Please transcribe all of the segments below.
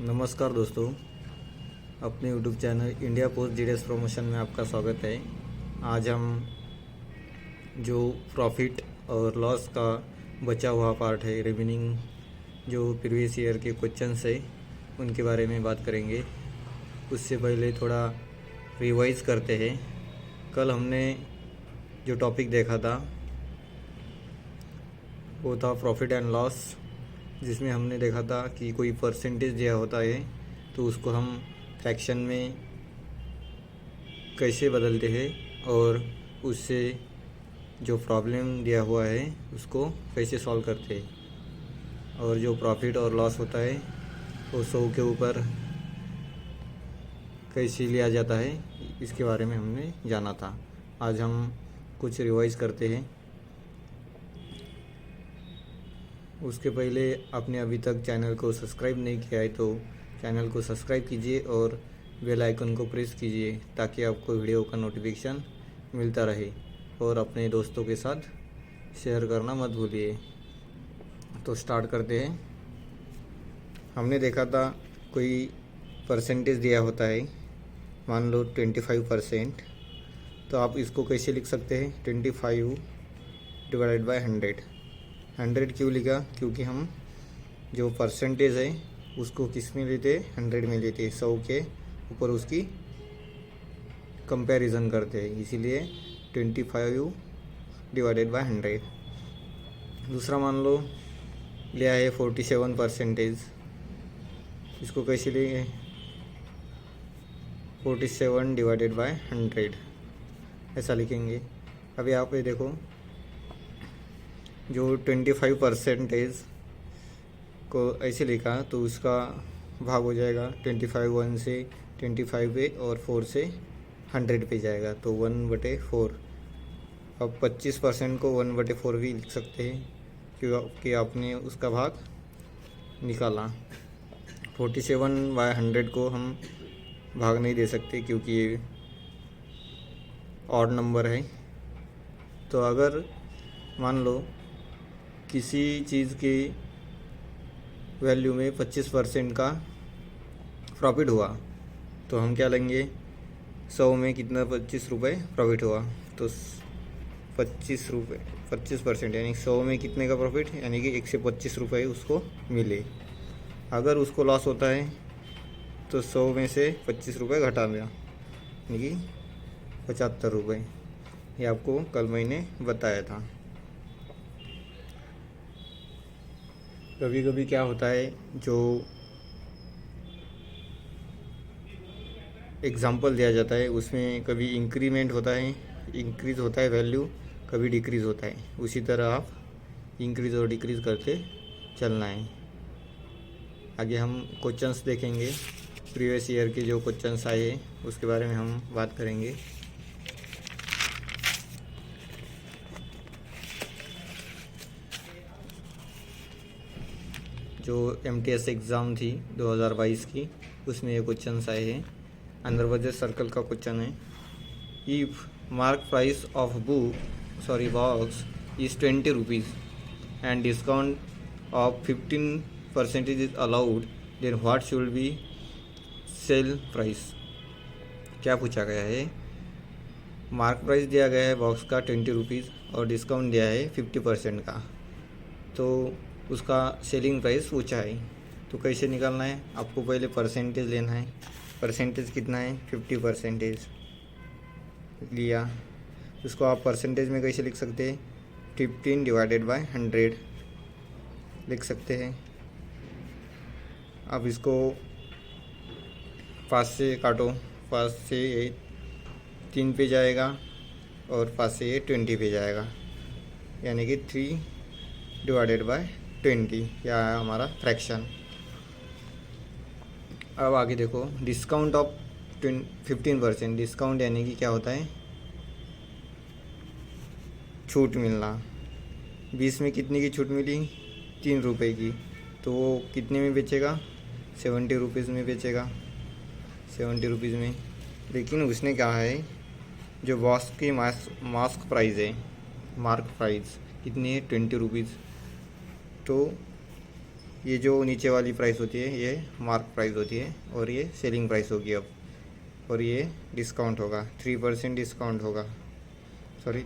नमस्कार दोस्तों, अपने YouTube channel India post GDS promotion में आपका स्वागत है। आज हम जो प्रॉफिट और लॉस का बचा हुआ पार्ट है, रिमेनिंग जो प्रीवियस ईयर के क्वेश्चंस है उनके बारे में बात करेंगे। उससे पहले थोड़ा रिवाइज करते हैं। कल हमने जो टॉपिक देखा था वो था प्रॉफिट एंड लॉस, जिसमें हमने देखा था कि कोई परसेंटेज दिया होता है तो उसको हम फ्रैक्शन में कैसे बदलते हैं और उससे जो प्रॉब्लम दिया हुआ है उसको कैसे सॉल्व करते हैं। और जो प्रॉफिट और लॉस होता है वो 100 के ऊपर कैसे लिया जाता है, इसके बारे में हमने जाना था। आज हम कुछ रिवाइज करते हैं। उसके पहले आपने अभी तक चैनल को सब्सक्राइब नहीं किया है तो चैनल को सब्सक्राइब कीजिए और बेल आइकन को प्रेस कीजिए ताकि आपको वीडियो का नोटिफिकेशन मिलता रहे, और अपने दोस्तों के साथ शेयर करना मत भूलिए। तो स्टार्ट करते हैं। हमने देखा था कोई परसेंटेज दिया होता है, मान लो 25%, तो आप इसको कैसे लिख सकते हैं? 25 डिवाइडेड बाय 100 क्यों लिखा? क्योंकि हम जो परसेंटेज है उसको किस में लेते? 100 में लेते, 100 के ऊपर उसकी कंपैरिजन करते हैं, इसीलिए 25 डिवाइडेड बाय 100। दूसरा मान लो लिया है 47%, इसको कैसे लेंगे? 47 डिवाइडेड बाय 100 ऐसा लिखेंगे। अभी आप ये देखो, जो 25% को ऐसे लिखा तो उसका भाग हो जाएगा 25 1 से 25 पे और 4 से 100 पे जाएगा, तो 1/4। अब 25% को 1/4 भी लिख सकते हैं क्योंकि आपने उसका भाग निकाला। 47/100 को हम भाग नहीं दे सकते क्योंकि ये ऑड नंबर है। तो अगर मान लो किसी चीज़ की वैल्यू में 25% का प्रॉफिट हुआ तो हम क्या लेंगे? 100 में कितना 25 रुपये प्रॉफिट हुआ, तो 25% यानी 100 में कितने का प्रॉफिट, यानी कि 125 रुपये उसको मिले। अगर उसको लॉस होता है तो 100 में से 25 रुपये घटा दिया, यानी कि 75 रुपये। ये आपको कल मैंने बताया था। कभी कभी क्या होता है, जो एग्ज़ाम्पल दिया जाता है उसमें कभी इंक्रीमेंट होता है, इंक्रीज़ होता है वैल्यू, कभी डिक्रीज़ होता है। उसी तरह आप इंक्रीज़ और डिक्रीज़ करके चलना है। आगे हम क्वेश्चंस देखेंगे, प्रीवियस ईयर के जो क्वेश्चंस आए हैं उसके बारे में हम बात करेंगे। जो MTS एग्ज़ाम थी 2022 की, उसमें ये क्वेश्चंस आए हैं। अंडर बजट सर्कल का क्वेश्चन है, if mark price of box is 20 rupees and discount of 15% is allowed, then what should be sell price. क्या पूछा गया है? मार्क प्राइस दिया गया है बॉक्स का 20 रुपीज़ और डिस्काउंट दिया है 50% का, तो उसका सेलिंग प्राइस पूछा है। तो कैसे निकालना है? आपको पहले परसेंटेज लेना है। परसेंटेज कितना है? 50% लिया। उसको आप परसेंटेज में कैसे लिख सकते हैं? 15 डिवाइडेड बाय 100 लिख सकते हैं। अब इसको 5 से काटो, 5 से ये 3 पे जाएगा और 5 से ये 20 पे जाएगा, यानी कि 3 डिवाइडेड बाय 20, यह है हमारा फ्रैक्शन। अब आगे देखो, डिस्काउंट ऑफ 15%, डिस्काउंट यानी कि क्या होता है? छूट मिलना। 20 में कितने की छूट मिली? 3 रुपये की, तो वो कितने में बेचेगा? 70 रुपीज़ में बेचेगा, 70 रुपीज़ में। लेकिन उसने कहा है जो बॉक्स की मास्क प्राइस है, मार्क प्राइस कितनी है? 20 रुपीज़। तो ये जो नीचे वाली प्राइस होती है ये मार्क प्राइस होती है और ये सेलिंग प्राइस होगी अब, और ये डिस्काउंट होगा, 3% डिस्काउंट होगा, सॉरी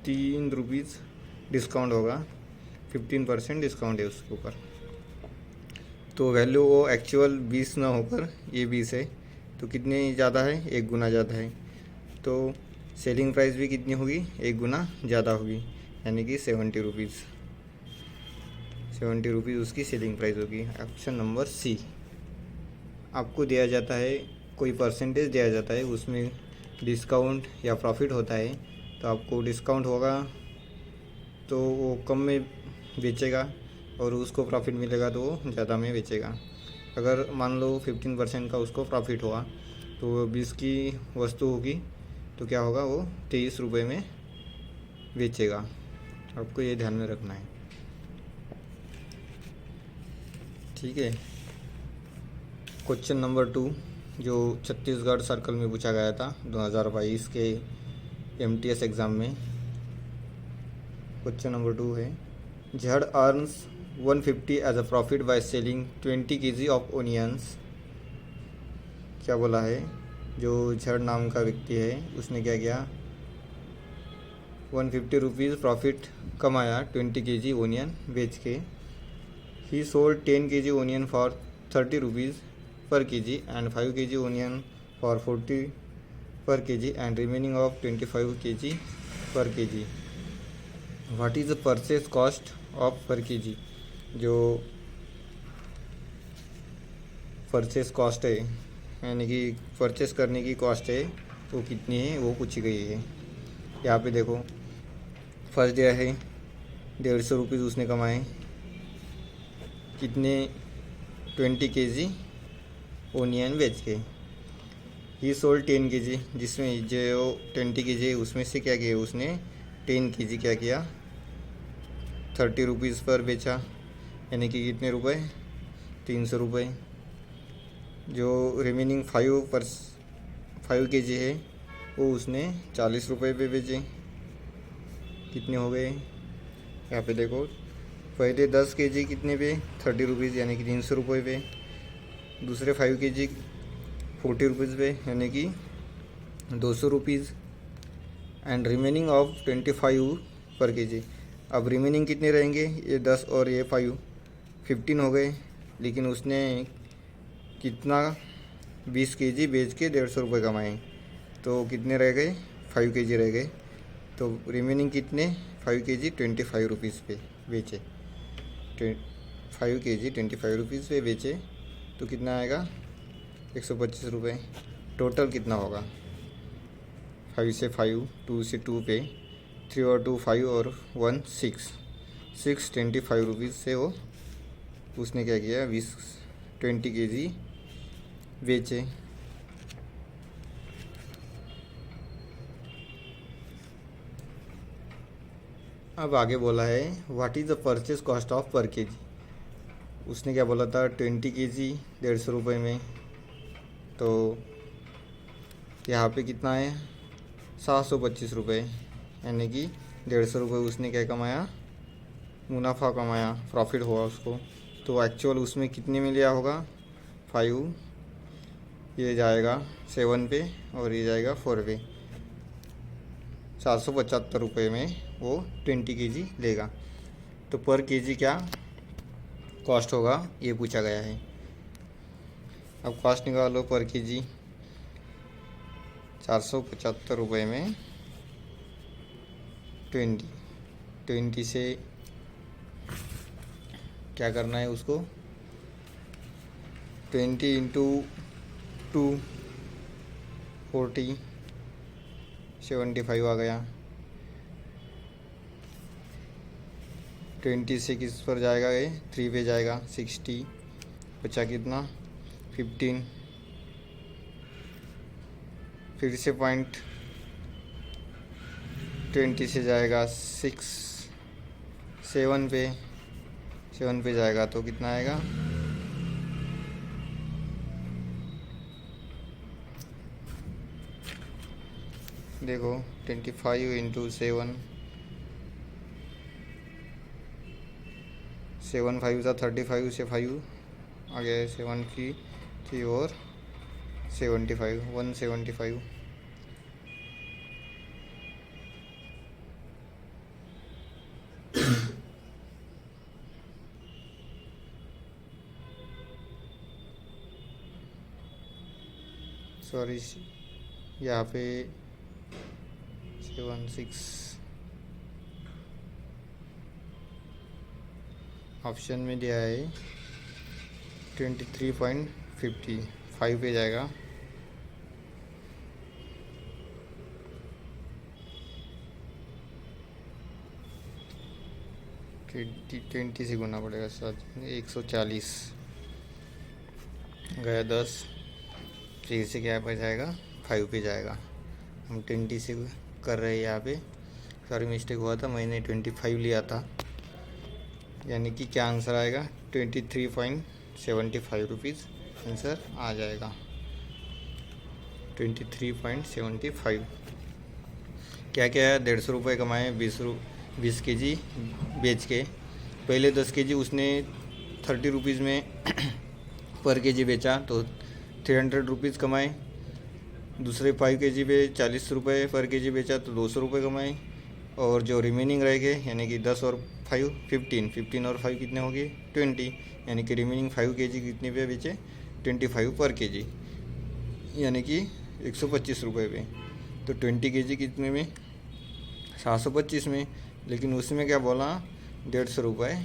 3 रुपीज़ डिस्काउंट होगा, 15% डिस्काउंट है उसके ऊपर। तो वैल्यू वो एक्चुअल 20 ना होकर ये 20 है, तो कितनी ज़्यादा है, 1 गुना ज़्यादा है। तो सेलिंग प्राइस भी कितनी होगी, 1 गुना ज़्यादा होगी, यानी कि 70 रुपीज़, 70 रुपीज़ उसकी सेलिंग प्राइस होगी। Option number C. आपको दिया जाता है, कोई परसेंटेज दिया जाता है, उसमें डिस्काउंट या प्रॉफिट होता है, तो आपको डिस्काउंट होगा तो वो कम में बेचेगा और उसको प्रॉफिट मिलेगा तो वो ज़्यादा में बेचेगा। अगर मान लो 15% का उसको प्रॉफिट हुआ तो 20 की वस्तु होगी तो क्या होगा, वो 23 रुपये में बेचेगा। आपको ये ध्यान में रखना है, ठीक है। क्वेश्चन नंबर 2 जो छत्तीसगढ़ सर्कल में पूछा गया था 2022 के MTS एग्ज़ाम में, क्वेश्चन नंबर 2 है, झड़ earns 150 as a profit by selling 20 kg of onions. क्या बोला है, जो झड़ नाम का व्यक्ति है उसने क्या किया, 150 रुपीज़ प्रॉफिट कमाया 20 kg ओनियन बेच के। ही sold 10 kg onion for 30 rupees पर kg and 5 kg onion for 40 पर kg and remaining of 25 kg पर kg। What is the purchase cost of पर kg। जो परचेज कॉस्ट है, यानी कि परचेस करने की कॉस्ट है, वो कितनी है वो पूछी गई है। यहाँ पे देखो, फर्स्ट दिया है 150 रुपीज़ उसने कमाए, कितने, 20 kg ओनियन बेच के। ही सोल्ड 10 kg, जिसमें जो 20 kg है उसमें से क्या किया उसने, 10 kg क्या किया, 30 रुपीज़ पर बेचा, यानी कि कितने रुपए, 300 रुपये। जो रिमेनिंग 5 kg है वो उसने 40 रुपये पे बेचे, कितने हो गए, यहाँ पे देखो, पहले 10 kg कितने पे, 30 रुपीज़ यानी कि 300 रुपये पे, दूसरे 5 kg 40 रुपीज़ पे यानी कि 200 रुपीज़, एंड रिमेनिंग ऑफ 25 पर kg। अब रिमेनिंग कितने रहेंगे, ये 10 और ये 5, 15 हो गए, लेकिन उसने कितना, 20 kg बेच के 150 रुपये कमाए, तो कितने रह गए, 5 kg रह गए। तो रिमेनिंग कितने, 5 kg 25 रुपीज़ पे बेचे, 5 kg 25 रुपीज़ पे बेचे, तो कितना आएगा, 125 रुपये। टोटल कितना होगा, 5 से 5, 2 से 2 पे, 3 और 2 5 और 1 6, 625 रुपीज़ से वो उसने क्या किया, 20 kg बेचे। अब आगे बोला है, what is the purchase cost of पर kg। उसने क्या बोला था, 20 kg 150 रुपये में, तो यहाँ पे कितना है, 725 रुपये, यानी कि 150 रुपये उसने क्या कमाया, मुनाफा कमाया, प्रॉफिट हुआ उसको। तो एक्चुअल उसमें कितने में लिया होगा, 5, ये जाएगा 7 पे और ये जाएगा 4 पे, 475 रुपये में वो 20 kg लेगा। तो पर kg क्या कॉस्ट होगा ये पूछा गया है। अब कॉस्ट निकालो पर kg, 475 रुपये में 20 से क्या करना है उसको, 20 इंटू 2 40, 75 आ गया। 20 से किस पर जाएगा, ये 3 पे जाएगा, 60, बचा कितना, 15, फिर से पॉइंट 20 से जाएगा 6, 7 पे जाएगा, तो कितना आएगा, देखो 25 इंटू 7, 7 5 था 35 से 5 आ गया है, 7 की 3 और 75 175। सॉरी, यहाँ पे 76 ऑप्शन में दिया है 23.50 पे जाएगा। 20 से गुना पड़ेगा, 140 गया 10, 3 से क्या पे जाएगा 5 पे जाएगा। हम 20 से कर रहे हैं यहाँ पे, सॉरी मिस्टेक हुआ था, मैंने 25 लिया था, यानी कि क्या आंसर आएगा 23.75 रुपीज़ आंसर आ जाएगा। 23.75। क्या क्या है, 150 रुपये कमाए 20 केजी बेच के। पहले 10 केजी उसने 30 रुपीज़ में पर केजी बेचा तो 300 रुपीज़ कमाए। दूसरे 5 केजी पे 40 रुपये पर केजी बेचा तो 200 रुपये कमाए। और जो रिमेनिंग रह गए यानी कि 10 और 5 15 और 5 कितने हो गए 20, यानी कि रिमेनिंग 5 केजी कितने पे बेचे 25 पर केजी, यानी कि 125 रुपये पे। तो 20 केजी कितने में 725 में, लेकिन उसमें क्या बोला 150 रुपये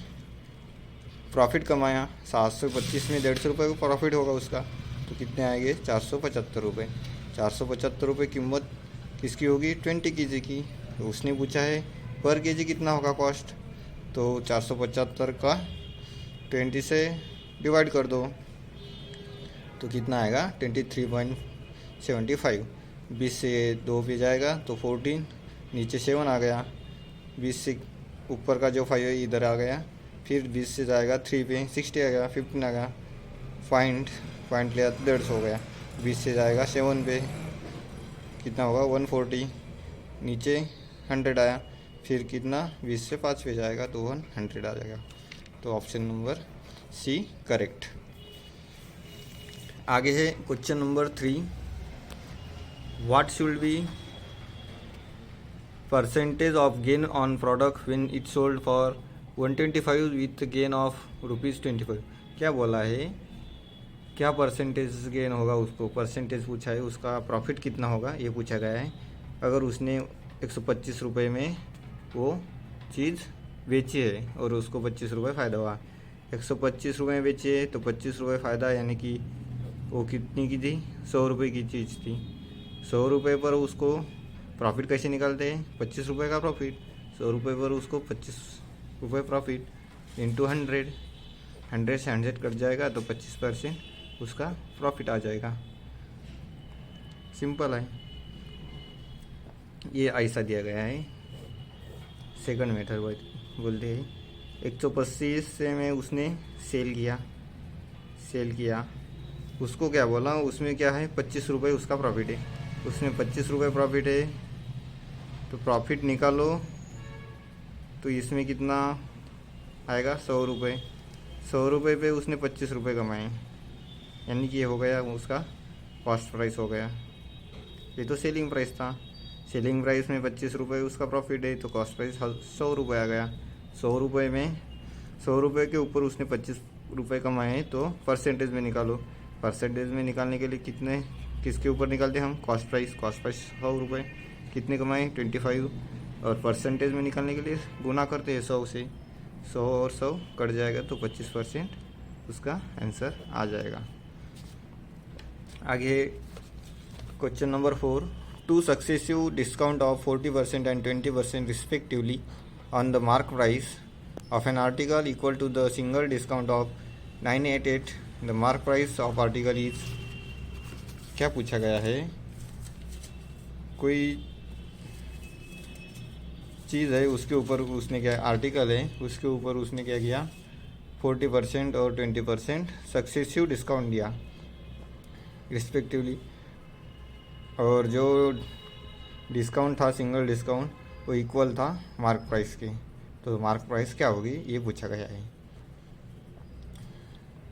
प्रॉफिट कमाया। 725 में 150 रुपये का प्रॉफिट होगा उसका, तो कितने आएंगे 475 रुपये। 475 रुपये कीमत किसकी होगी 20 केजी की। तो उसने पूछा है पर केजी कितना होगा कॉस्ट, तो 475 का 20 से डिवाइड कर दो तो कितना आएगा 23.75। 20 से 2 पे जाएगा तो 14, नीचे 7 आ गया। 20 से ऊपर का जो 5 है इधर आ गया, फिर 20 से जाएगा 3 पे 60 आ गया, 15 आ गया, पॉइंट लिया तो 150 हो गया। 20 से जाएगा 7 पे कितना होगा 140, नीचे 100 आया, फिर कितना 20 से 5 पे जाएगा तो 100 आ जाएगा। तो ऑप्शन नंबर सी करेक्ट। आगे है question number 3, what should be percentage of gain on product when it sold for 125 with gain of ₹25। क्या बोला है, क्या परसेंटेज गेन होगा, उसको परसेंटेज पूछा है, उसका प्रॉफिट कितना होगा ये पूछा गया है। अगर उसने 125 रुपये में वो चीज़ बेची है और उसको 25 रुपये फ़ायदा हुआ। 125 रुपये में बेची है तो 25 रुपये फ़ायदा, यानी कि वो कितनी की थी 100 रुपये की चीज़ थी। 100 रुपये पर उसको प्रॉफिट कैसे निकालते हैं 25 रुपये का प्रॉफिट। 100 रुपये पर उसको 25 रुपये प्रॉफिट इंटू 100, 100 से 100 कट जाएगा तो 25% उसका प्रॉफिट आ जाएगा। सिंपल है, ये ऐसा दिया गया है। सेकंड मेथड बोलते हैं 125 से में उसने सेल किया, उसको क्या बोला, उसमें क्या है 25 रुपये उसका प्रॉफिट है। उसमें 25 रुपये प्रॉफिट है तो प्रॉफिट निकालो तो इसमें कितना आएगा 100 रुपये। 100 रुपये पे उसने 25 रुपये कमाए, यानी कि ये हो गया उसका कॉस्ट प्राइस हो गया। ये तो सेलिंग प्राइस था, सेलिंग प्राइस में 25 रुपये उसका प्रॉफिट है तो कॉस्ट प्राइस 100 रुपये आ गया। 100 रुपये में 100 रुपये के ऊपर उसने 25 रुपये कमाए हैं तो परसेंटेज में निकालो। परसेंटेज में निकालने के लिए किसके ऊपर निकालते हैं हम कॉस्ट प्राइस 100 रुपये, कितने कमाए 25, और परसेंटेज में निकालने के लिए गुना करते हैं 100 से, 100 और 100 कट जाएगा तो 25% उसका आंसर आ जाएगा। आगे question number 4, 2 successive discount of 40% and 20% respectively on the mark price of an article equal to the single discount of 988, the mark price of article is। क्या पूछा गया है, कोई चीज़ है उसके ऊपर उसने क्या आर्टिकल है उसके ऊपर उसने क्या किया 40% और 20% सक्सेसिव डिस्काउंट दिया रिस्पेक्टिवली, और जो डिस्काउंट था सिंगल डिस्काउंट वो इक्वल था मार्क प्राइस के। तो मार्क प्राइस क्या होगी ये पूछा गया है।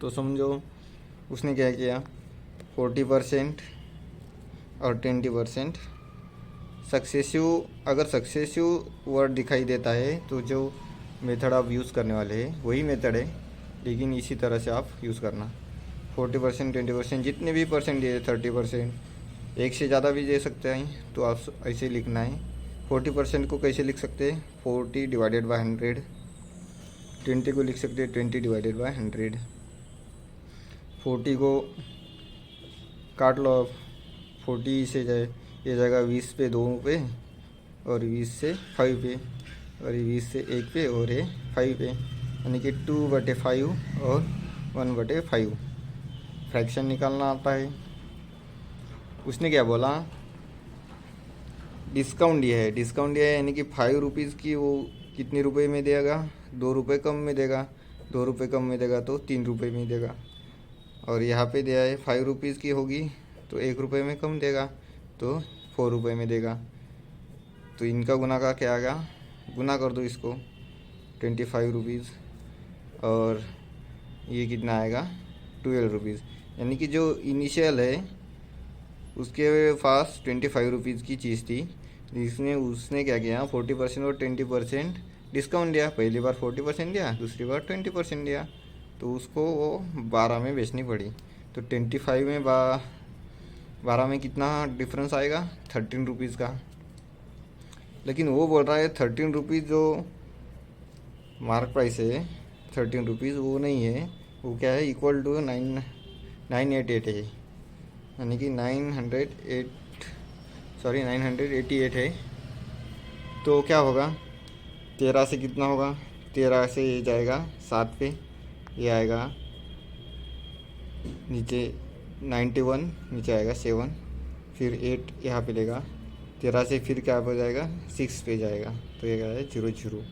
तो समझो उसने क्या किया, 40% और 20%। सक्सेसिव, अगर सक्सेसिव वर्ड दिखाई देता है तो जो मेथड आप यूज़ करने वाले हैं वही मेथड है, लेकिन इसी तरह से आप यूज़ करना। 40%, 20%, जितने भी परसेंट दिए, 30%, एक से ज़्यादा भी दे सकते हैं, तो आप ऐसे लिखना है। 40% को कैसे लिख सकते हैं, 40 डिवाइडेड बाय 100। 20 को लिख सकते हैं 20 डिवाइडेड बाय 100। 40 को काट लो आप, 40 से जाए ये जाएगा 20 पे 2 पे, और 20 से 5 पे, और ये 20 से 1 पे, और ये 5 पे, यानी कि 2/5 और 1/5 फ्रैक्शन निकालना आता है। उसने क्या बोला, डिस्काउंट दिया है, डिस्काउंट दिया है यानी कि 5 रुपीज़ की वो कितने रुपए में देगा, 2 रुपये कम में देगा। 2 रुपये कम में देगा तो 3 रुपये में देगा। और यहाँ पे दिया है 5 रुपीज़ की होगी तो 1 रुपये में कम देगा, तो 4 रुपये में देगा। तो इनका गुना का क्या आएगा, गुना कर दो इसको, 25 रुपीज़, और ये कितना आएगा, 12 रुपीज़। यानी कि जो इनिशियल है उसके पास 25 रुपीज़ की चीज़ थी, जिसमें उसने क्या किया, 40% और 20% डिस्काउंट दिया। पहली बार 40% दिया, दूसरी बार 20% दिया, तो उसको वो 12 में बेचनी पड़ी। तो 25 में 12 में कितना डिफरेंस आएगा, 13 रुपीज़ का। लेकिन वो बोल रहा है 13 रुपीज़ जो मार्क प्राइस है, 13 रुपीज़ वो नहीं है, वो क्या है, इक्वल टू 988 है, यानी कि 988 है। तो क्या होगा, 13 से कितना होगा, 13 से ये जाएगा 7 पे, ये आएगा नीचे 91, नीचे आएगा 7, फिर 8 यहाँ पे लेगा, 13 से फिर क्या हो जाएगा, 6 पे जाएगा, तो ये क्या है, 00।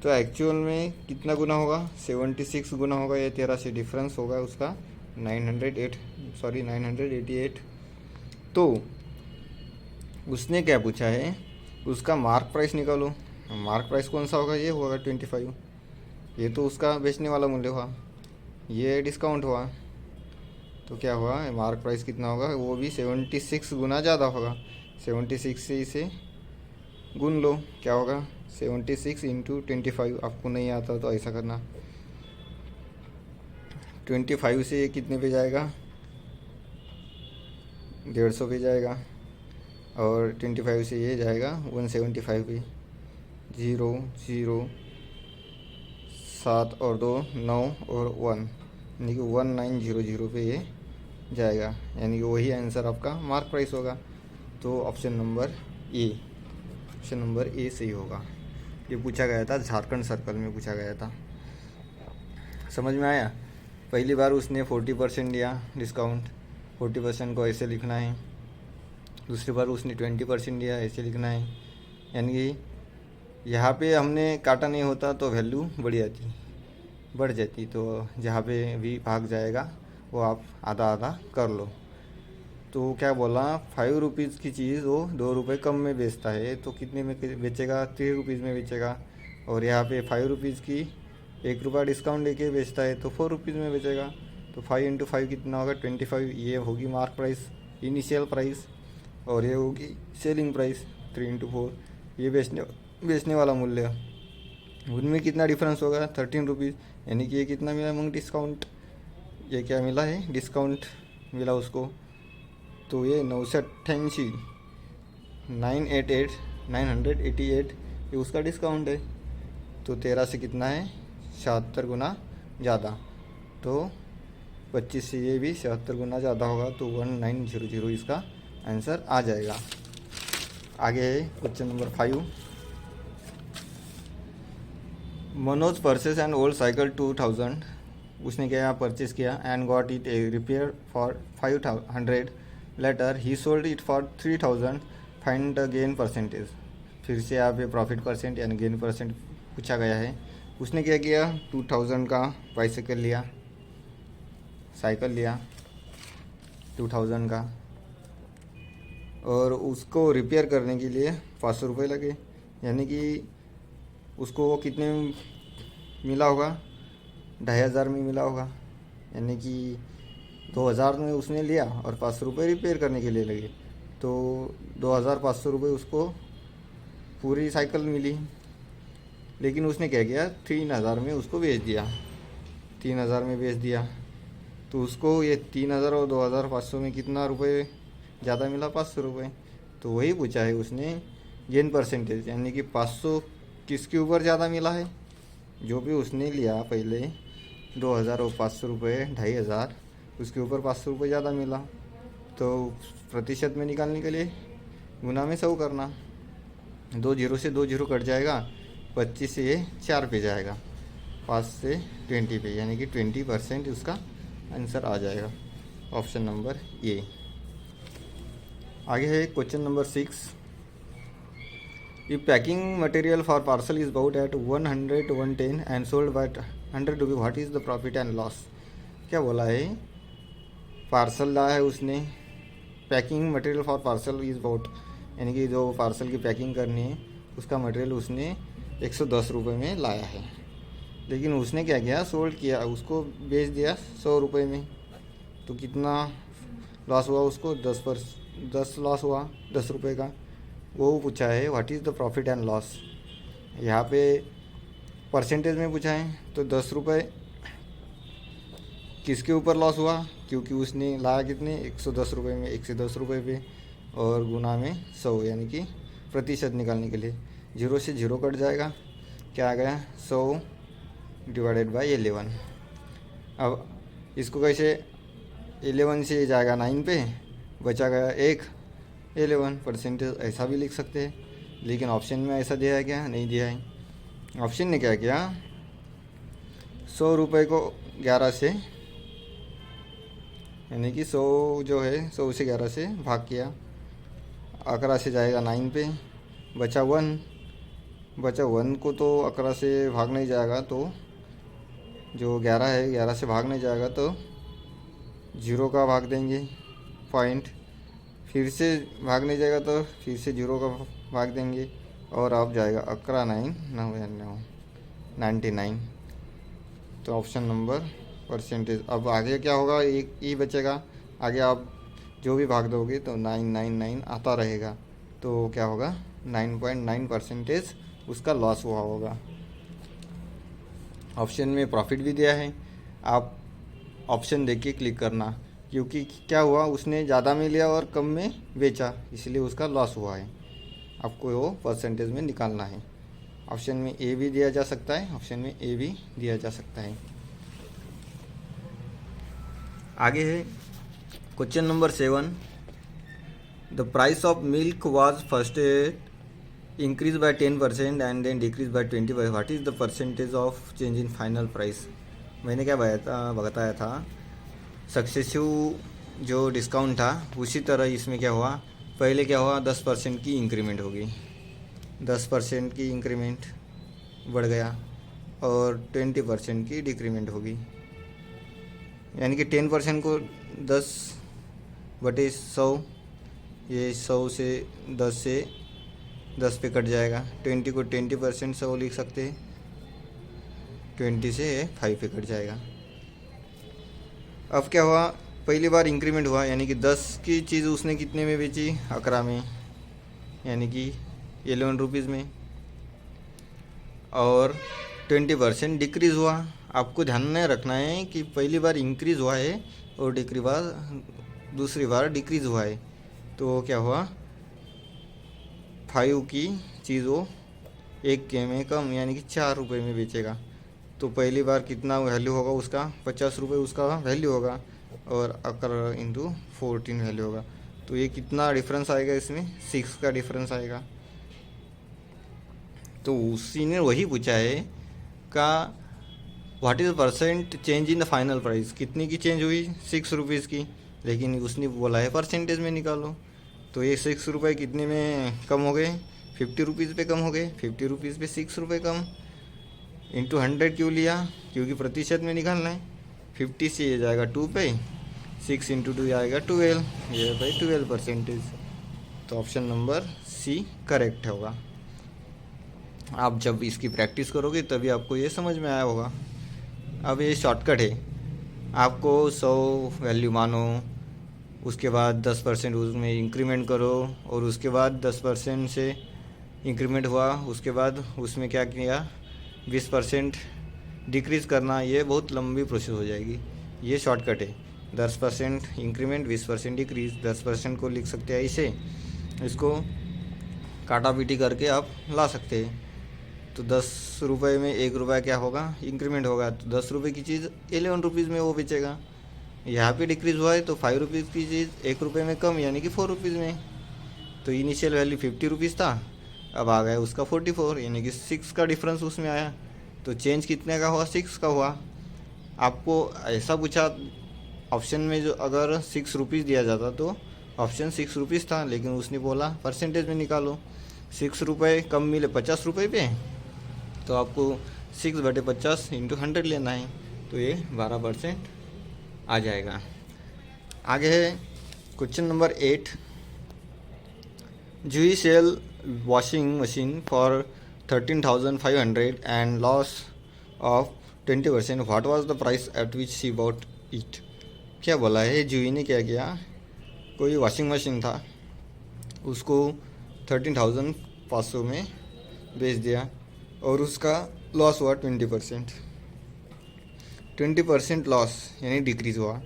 तो एक्चुअल में कितना गुना होगा, 76 गुना होगा, ये 13 से डिफरेंस होगा उसका 988। तो उसने क्या पूछा है, उसका मार्क प्राइस निकालो। मार्क प्राइस कौन सा होगा, ये होगा 25, ये तो उसका बेचने वाला मूल्य हुआ, ये डिस्काउंट हुआ, तो क्या हुआ, मार्क प्राइस कितना होगा, वो भी 76 गुना ज़्यादा होगा। 76 से इसे गुन लो, क्या होगा, 76 इंटू 25। आपको नहीं आता तो ऐसा करना, 25 से ये कितने पे जाएगा, 150 पे जाएगा, और 25 से ये जाएगा 175 पे। 0 0 7 और 2 9 और 1, यानी कि 1900 पे ये जाएगा, यानी कि वही आंसर आपका मार्क प्राइस होगा। तो ऑप्शन नंबर ए सही होगा। ये पूछा गया था, झारखंड सर्कल में पूछा गया था। समझ में आया। पहली बार उसने 40% दिया डिस्काउंट, 40% को ऐसे लिखना है। दूसरी बार उसने 20% दिया, ऐसे लिखना है। यानी कि यहाँ पे हमने काटा नहीं होता तो वैल्यू बढ़ जाती, तो जहाँ पे भी भाग जाएगा वो आप आधा आधा कर लो। तो क्या बोला, 5 रुपीज़ की चीज़ वो 2 रुपये कम में बेचता है, तो कितने में बेचेगा, 3 रुपीज़ में बेचेगा। और यहाँ पे 5 रुपीज़ की 1 रुपया डिस्काउंट लेके बेचता है तो 4 रुपीज़ में बेचेगा। तो 5 इंटू 5 कितना होगा, 25। ये होगी मार्क प्राइस, इनिशियल प्राइस, और ये होगी सेलिंग प्राइस, 3 इंटू 4, ये बेचने वाला मूल्य। उनमें कितना डिफरेंस होगा, 13 रुपीज़, यानी कि ये कितना मिला मंग डिस्काउंट, ये क्या मिला है, डिस्काउंट मिला उसको। तो ये 988 988 ये उसका डिस्काउंट है। तो 13 से कितना है, 76 गुना ज़्यादा, तो 25 से ये भी 76 गुना ज़्यादा होगा, तो 1900 इसका आंसर आ जाएगा। आगे है question number 5। Manoj purchase and old cycle 2000। उसने क्या परचेज किया and got it a repair for 500। Later he sold it for 3000। Find the gain percentage. फिर से यहाँ पे प्रॉफिट परसेंट यानी गेन परसेंट पूछा गया है। उसने क्या किया, 2000 का बाइसाइकिल लिया, साइकिल लिया 2000 का, और उसको रिपेयर करने के लिए 500 रुपये लगे, यानी कि उसको कितने में मिला होगा, 2500 में मिला होगा। यानी कि 2000 में उसने लिया और 500 रुपये रिपेयर करने के लिए लगे, तो 2500 रुपये उसको पूरी साइकिल मिली। लेकिन उसने क्या किया, 3000 में उसको बेच दिया, 3000 में बेच दिया, तो उसको ये 3000 और 2500 में कितना रुपये ज़्यादा मिला, 500 रुपये। तो वही पूछा है उसने गेन परसेंटेज, यानी कि 500 किसके ऊपर ज़्यादा मिला है। जो भी उसने लिया पहले 2000 और 500 रुपये 2500, उसके ऊपर 500 रुपये ज़्यादा मिला, तो प्रतिशत में निकालने के लिए गुना में 100 करना। 2 जीरो से 2 जीरो कट जाएगा, 25 से ये 4 पे जाएगा, 5 से 20 पे, यानी कि 20% उसका आंसर आ जाएगा, ऑप्शन नंबर ए। आगे है question number 6। If packing material for parcel is bought at 100 to 110 and sold by 100 रुपये, what is the profit and loss. क्या बोला है, पार्सल लाया है उसने, packing material for parcel is bought, यानी कि जो पार्सल की पैकिंग करनी है उसका मटेरियल उसने 110 रुपये में लाया है। लेकिन उसने क्या किया, सोल्ड किया, उसको बेच दिया 100 रुपये में, तो कितना लॉस हुआ उसको, 10 लॉस हुआ, 10 रुपये का। वो पूछा है what is the profit and loss. यहाँ पे परसेंटेज में पूछा है, तो 10 रुपये किसके ऊपर लॉस हुआ, क्योंकि उसने लाया कितने, 110 रुपये में, 110 रुपये पे, और गुना में 100, यानी कि प्रतिशत निकालने के लिए 0 से 0 कट जाएगा, क्या आ गया 100 डिवाइडेड बाय 11। अब इसको कैसे, 11 से जाएगा 9 पे, बचा गया 1, 11 परसेंटेज, ऐसा भी लिख सकते हैं। लेकिन ऑप्शन में ऐसा दिया है क्या, नहीं दिया है। ऑप्शन ने क्या किया, 100 रुपये को 11 से, यानी कि 100 जो है 100 से 11 से भाग किया, 11 से जाएगा 9 पे, बचा 1 को तो 11 से भाग नहीं जाएगा, तो जो 11 है 11 से भाग नहीं जाएगा, तो 0 का भाग देंगे पॉइंट, फिर से भाग नहीं जाएगा तो फिर से 0 का भाग देंगे, और अब जाएगा 11 9 99। तो ऑप्शन नंबर परसेंटेज। अब आगे क्या होगा, एक ही बचेगा, आगे आप जो भी भाग दोगे तो 999 आता रहेगा, तो क्या होगा 9.9% उसका लॉस हुआ होगा। ऑप्शन में प्रॉफिट भी दिया है, आप ऑप्शन देख के क्लिक करना, क्योंकि क्या हुआ, उसने ज़्यादा में लिया और कम में बेचा, इसलिए उसका लॉस हुआ है। आपको वो परसेंटेज में निकालना है। ऑप्शन में ए भी दिया जा सकता है, ऑप्शन में ए भी दिया जा सकता है। आगे है question number 7। The price of milk was first increase by 10% and then decrease by 25, what is the percentage of change in final price. मैंने क्या बताया था, सक्सेसिव जो डिस्काउंट था उसी तरह इसमें क्या हुआ, पहले क्या हुआ 10% की इंक्रीमेंट होगी, 10% की इंक्रीमेंट बढ़ गया, और 20% की डिक्रीमेंट होगी, यानी कि 10% को 10/100, ये 100 से 10 पे कट जाएगा। 20 को 20% 100 लिख सकते हैं, 20 से 5 पे कट जाएगा। अब क्या हुआ, पहली बार इंक्रीमेंट हुआ, यानी कि 10 की चीज़ उसने कितने में बेची, 11 में, यानी कि 11 रुपीज़ में, और 20% डिक्रीज़ हुआ। आपको ध्यान में रखना है कि पहली बार इंक्रीज़ हुआ है और दूसरी बार डिक्रीज़ हुआ है, तो क्या हुआ 5 की चीज़ वो 1 के में कम, यानी कि 4 रुपये में बेचेगा। तो पहली बार कितना वैल्यू होगा उसका, 50 रुपये उसका वैल्यू होगा, और 11 × 14 वैल्यू होगा। तो ये कितना डिफरेंस आएगा, इसमें 6 का डिफरेंस आएगा। तो उसी ने वही पूछा है का what is percent change in the final price, कितनी की चेंज हुई, 6 रुपीज़ की, लेकिन उसने बोला है परसेंटेज में निकालो। तो ये 6 रुपये कितने में कम हो गए, 50 रुपीज़ पे कम हो गए, 50 रुपीज़ पे 6 रुपये कम, इंटू 100 क्यों लिया, क्योंकि प्रतिशत में निकालना है। 50 से ये जाएगा 2 पे, 6 × 2 आएगा 12, ये भाई 12%। तो ऑप्शन नंबर सी करेक्ट होगा। आप जब इसकी प्रैक्टिस करोगे तभी आपको ये समझ में आया होगा। अब ये शॉर्टकट है, आपको 100 वैल्यू मानो, उसके बाद 10% उसमें इंक्रीमेंट करो, और उसके बाद 10% से इंक्रीमेंट हुआ, उसके बाद उसमें क्या किया 20% डिक्रीज़ करना। ये बहुत लंबी प्रोसेस हो जाएगी, ये शॉर्टकट है। 10% इंक्रीमेंट, 20% डिक्रीज़। 10% को लिख सकते हैं इसे, इसको काटा पीटी करके आप ला सकते हैं। तो 10 रुपये में 1 रुपया क्या होगा, इंक्रीमेंट होगा। तो 10 रुपये की चीज़ 11 रुपीज़ में वो बेचेगा। यहाँ पे डिक्रीज़ हुआ है तो 5 रुपीज़ की चीज़ 1 रुपये में कम, यानी कि 4 रुपीज़ में। तो इनिशियल वैल्यू 50 रुपीज़ था, अब आ गया उसका 44, यानी कि 6 का डिफरेंस उसमें आया। तो चेंज कितने का हुआ, 6 का हुआ। आपको ऐसा पूछा ऑप्शन में, जो अगर 6 रुपीज़ दिया जाता तो ऑप्शन 6 रुपीज़ था, लेकिन उसने बोला परसेंटेज में निकालो। 6 रुपये कम मिले 50 रुपये पे, तो आपको 6/50 इंटू 100 लेना है, तो ये 12% आ जाएगा। आगे है question number 8। Jui sell washing machine for 13,500 and loss of 20%, what was the price at which she bought it. क्या बोला है, जुई ने क्या किया, कोई वॉशिंग मशीन था, उसको 13,500 में बेच दिया, और उसका लॉस हुआ 20%। 20% लॉस यानी डिक्रीज़ हुआ।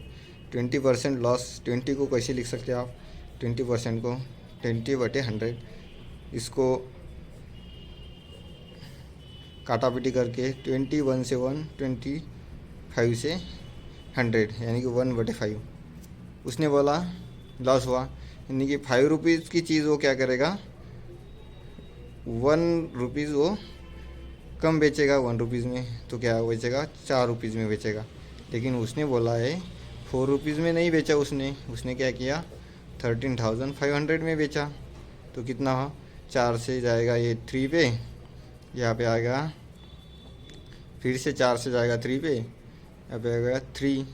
20% लॉस, 20 को कैसे लिख सकते हैं आप, 20% को 20/100, इसको काटा पीटी करके 21 से 1, 25 से 100, यानी कि 1/5। उसने बोला लॉस हुआ, यानी कि 5 रुपीज़ की चीज़ वो क्या करेगा, 1 रुपीज़ वो कम बेचेगा 1 रुपीज़ में, तो क्या बेचेगा 4 रुपीज़ में बेचेगा। लेकिन उसने बोला है 4 रुपीज़ में नहीं बेचा, उसने क्या किया 13,500 में बेचा। तो कितना हो, 4 से जाएगा ये 3 पे, यहाँ पे आएगा, फिर से 4 से जाएगा 3 पे, यहाँ पे आएगा 3,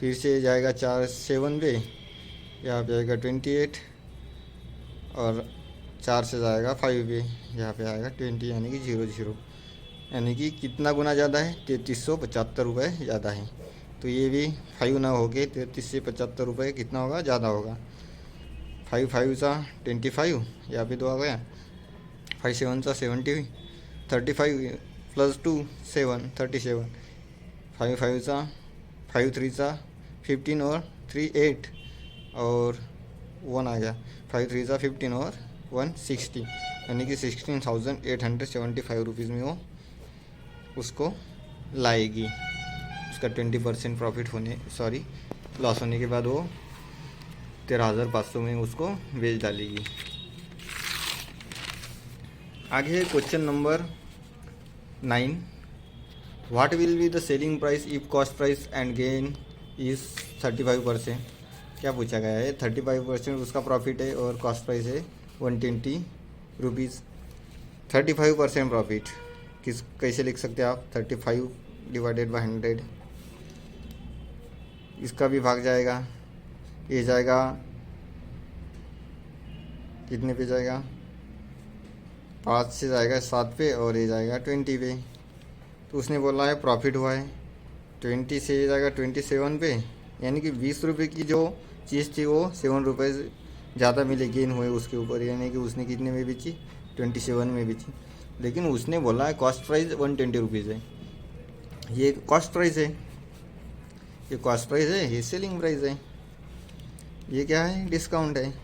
फिर से जाएगा 4 7 पे, यहाँ पे आएगा 28, और 4 से जाएगा 5 पे, यहाँ पे आएगा 20, यानी कि 00, यानी कि कितना गुना ज़्यादा है, 3375 रुपये ज़्यादा है। तो ये भी 5 ना हो के 33 से 75 रुपये कितना होगा, ज़्यादा होगा। 5 5 सा 25, यहाँ पे 2 आ गया, 5 7 सा 70, 35 प्लस 2 7 37, 5 5 सा 5 3 सा 15 और 3 8, और 1 आ गया, 5 3 सा 15 और 1 60, यानी कि 16,875 रुपीज़ में वो उसको लाएगी। उसका 20% प्रॉफिट होने, लॉस होने के बाद वो 13,500 में उसको बेच डालेगी। आगे है question number 9। What will be the selling price if cost price and gain is 35%। क्या पूछा गया है, 35% उसका प्रॉफिट है और कॉस्ट प्राइस है 120 रुपीज़। 35% प्रॉफिट कैसे लिख सकते हैं आप, 35 डिवाइडेड बाई 100, इसका भी भाग जाएगा, ये जाएगा कितने पे जाएगा, 5 से जाएगा 7 पे, और ये जाएगा 20 पे। तो उसने बोला है प्रॉफिट हुआ है 20 से, ये जाएगा 27 पे, यानी कि 20 रुपये की जो चीज़ थी वो 7 रुपये ज़्यादा मिले, गेन हुए उसके ऊपर, यानी कि उसने कितने में बेची, 27 में बेची। लेकिन उसने बोला है कॉस्ट प्राइस 120 रुपीज़ है, ये कॉस्ट प्राइस है, ये कॉस्ट प्राइस है, ये सेलिंग प्राइस है, ये क्या है, डिस्काउंट है।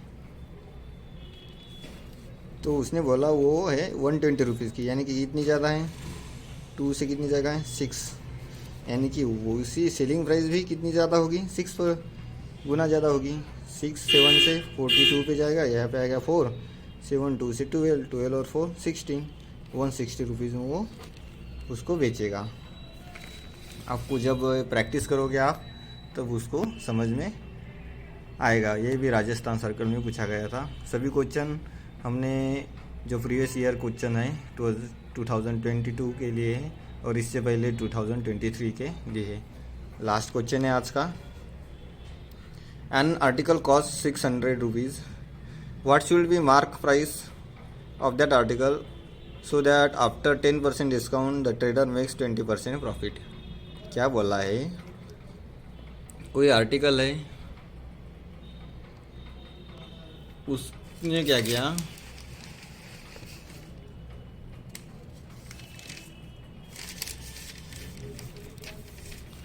तो उसने बोला वो है 120 रुपीज़ की, यानी कि कितनी ज़्यादा है, 2 से कितनी जगह है 6, यानी कि वो उसी सेलिंग प्राइस भी कितनी ज़्यादा होगी, 6 पर गुना ज़्यादा होगी। 6 7 से 42 पे जाएगा, यहाँ पे आएगा 4, 7 2 से 12, 12 और 4 16, 160 रुपीज़ में वो उसको बेचेगा। आपको जब प्रैक्टिस करोगे आप तब उसको समझ में आएगा। ये भी राजस्थान सर्कल में पूछा गया था। सभी क्वेश्चन हमने जो प्रीवियस ईयर क्वेश्चन है 2022 के लिए है, और इससे पहले 2023 के लिए है। लास्ट क्वेश्चन है आज का। An article cost 600 rupees, what should B mark price of that article so that after 10% discount the trader makes 20% profit. क्या बोला है, कोई आर्टिकल है, उसने क्या किया,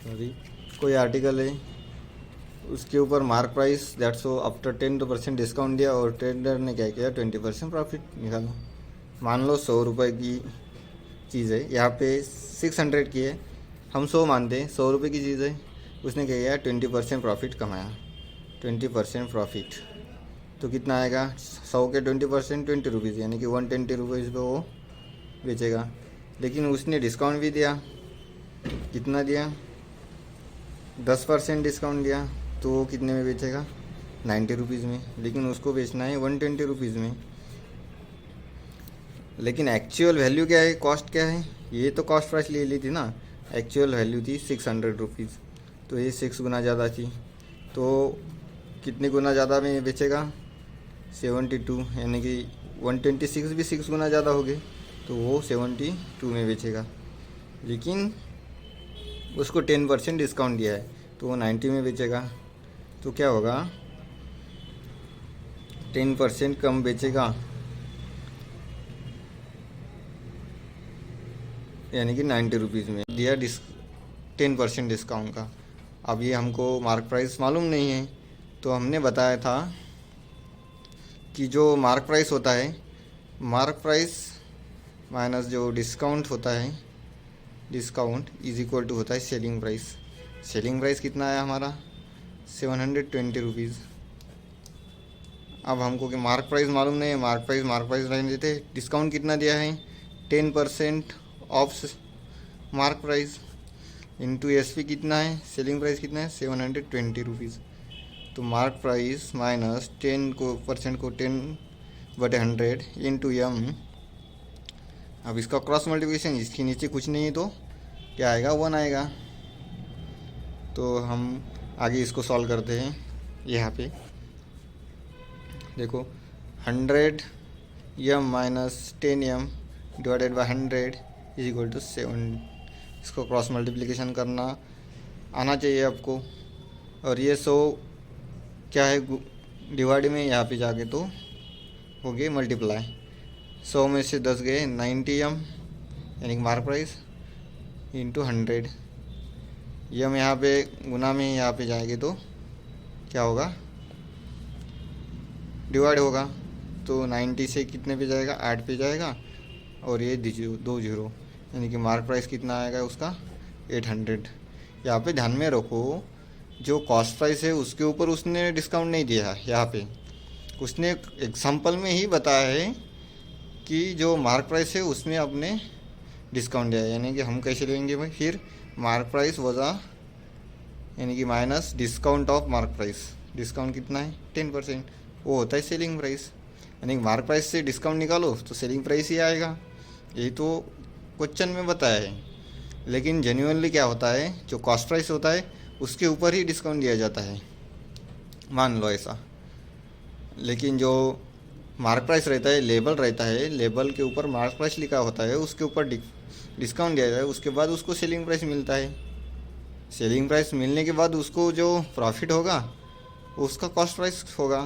सॉरी, कोई आर्टिकल है, उसके ऊपर mark price that so after 10% discount दिया और ट्रेडर ने क्या किया 20% प्रॉफिट निकाला। मान लो 100 रुपये की चीज़ है, यहाँ पे 600 की है, हम 100 मानते हैं, 100 रुपये की चीज़ है, उसने क्या किया 20% प्रॉफिट कमाया, 20% प्रॉफिट। तो कितना आएगा, 100 के 20% 20 रुपीज़, यानी कि 120 रुपीज़ पे वो बेचेगा। लेकिन उसने डिस्काउंट भी दिया, कितना दिया, 10% डिस्काउंट दिया, तो वो कितने में बेचेगा, 90 रुपीज़ में। लेकिन उसको बेचना है 120 रुपीज़ में। लेकिन एक्चुअल वैल्यू क्या है, कॉस्ट क्या है, ये तो कॉस्ट प्राइस ले ली थी ना, एक्चुअल वैल्यू थी 600 रुपीज़, तो ये 6 गुना ज़्यादा थी। तो कितने गुना ज़्यादा में बेचेगा, 72, यानी कि 126 भी 6 गुना ज़्यादा हो गए, तो वो 72 में बेचेगा। लेकिन उसको 10% डिस्काउंट दिया है, तो वो 90 में बेचेगा। तो क्या होगा, 10% कम बेचेगा, यानी कि 90 रुपीज़ में दिया 10% डिस्काउंट का। अब ये हमको मार्क प्राइस मालूम नहीं है, तो हमने बताया था कि जो मार्क प्राइस होता है, मार्क प्राइस माइनस जो डिस्काउंट होता है, डिस्काउंट इज इक्वल टू होता है सेलिंग प्राइस। सेलिंग प्राइस कितना आया हमारा, 720 रुपीज़। अब हमको कि मार्क प्राइस मालूम नहीं है, मार्क प्राइस रहने देते। डिस्काउंट कितना दिया है, 10% of mark price into SP कितना है, सेलिंग प्राइस कितना है, 720 रुपीज़। तो मार्क प्राइस माइनस 10% को 10/100 इंटू एम। अब इसका क्रॉस मल्टीप्लिकेशन, इसके नीचे कुछ नहीं है तो क्या आएगा, 1 आएगा। तो हम आगे इसको सॉल्व करते हैं। यहाँ पे देखो, 100 M minus 10 M divided by 100 is equal to 7। इसको क्रॉस मल्टीप्लिकेशन करना आना चाहिए आपको। और ये 100 क्या है, डिवाइड में यहाँ पे जाके तो हो गए मल्टीप्लाई, 100 में से 10 गए, 90 एम यानी कि मार्क प्राइस इंटू 100। एम यहाँ पे गुना में यहाँ पे जाएंगे तो क्या होगा, डिवाइड होगा, तो 90 से कितने पे जाएगा, 8 पे जाएगा, और ये 2 जीरो, यानी कि मार्क प्राइस कितना आएगा उसका, 800। यहाँ पे ध्यान में रखो, जो कॉस्ट प्राइस है उसके ऊपर उसने डिस्काउंट नहीं दिया है। यहाँ पे उसने एग्जांपल में ही बताया है कि जो मार्क प्राइस है उसमें आपने डिस्काउंट दिया है, यानी कि हम कैसे लेंगे भाई, फिर मार्क प्राइस वजा यानी कि minus discount of mark price. Discount कितना है, 10%, वो होता है सेलिंग प्राइस। यानी कि मार्क प्राइस से डिस्काउंट निकालो तो सेलिंग प्राइस ही आएगा। यही तो क्वेश्चन में बताया है। लेकिन जेन्युइनली क्या होता है, जो कॉस्ट प्राइस होता है उसके ऊपर ही डिस्काउंट दिया जाता है, मान लो ऐसा। लेकिन जो मार्क प्राइस रहता है, लेबल रहता है, लेबल के ऊपर मार्क प्राइस लिखा होता है, उसके ऊपर डिस्काउंट दिया जाता है, उसके बाद उसको सेलिंग प्राइस मिलता है। सेलिंग प्राइस मिलने के बाद उसको जो प्रॉफिट होगा उसका कॉस्ट प्राइस होगा,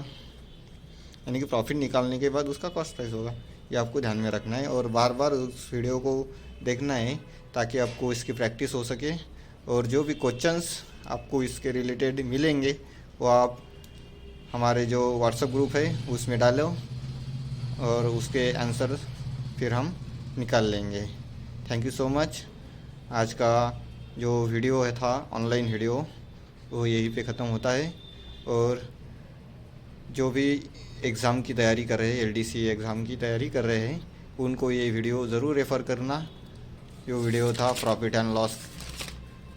यानी कि प्रॉफिट निकालने के बाद उसका कॉस्ट प्राइस होगा। ये आपको ध्यान में रखना है और बार बार उस वीडियो को देखना है ताकि आपको इसकी प्रैक्टिस हो सके। और जो भी क्वेश्चंस आपको इसके रिलेटेड मिलेंगे वो आप हमारे जो व्हाट्सएप ग्रुप है उसमें डालो और उसके आंसर फिर हम निकाल लेंगे। Thank you so much. आज का जो वीडियो है था ऑनलाइन वीडियो वो यहीं पे ख़त्म होता है। और जो भी एग्ज़ाम की तैयारी कर रहे हैं, एलडीसी एग्ज़ाम की तैयारी कर रहे हैं, उनको ये वीडियो ज़रूर रेफ़र करना। जो वीडियो था प्रॉफिट एंड लॉस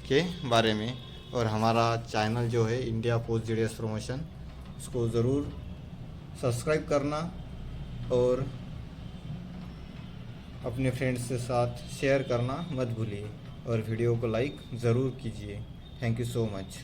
के बारे में। और हमारा चैनल जो है इंडिया पोस्ट जीडीएस प्रमोशन, उसको ज़रूर सब्सक्राइब करना और अपने फ्रेंड्स के साथ शेयर करना मत भूलिए और वीडियो को लाइक ज़रूर कीजिए। Thank you so much.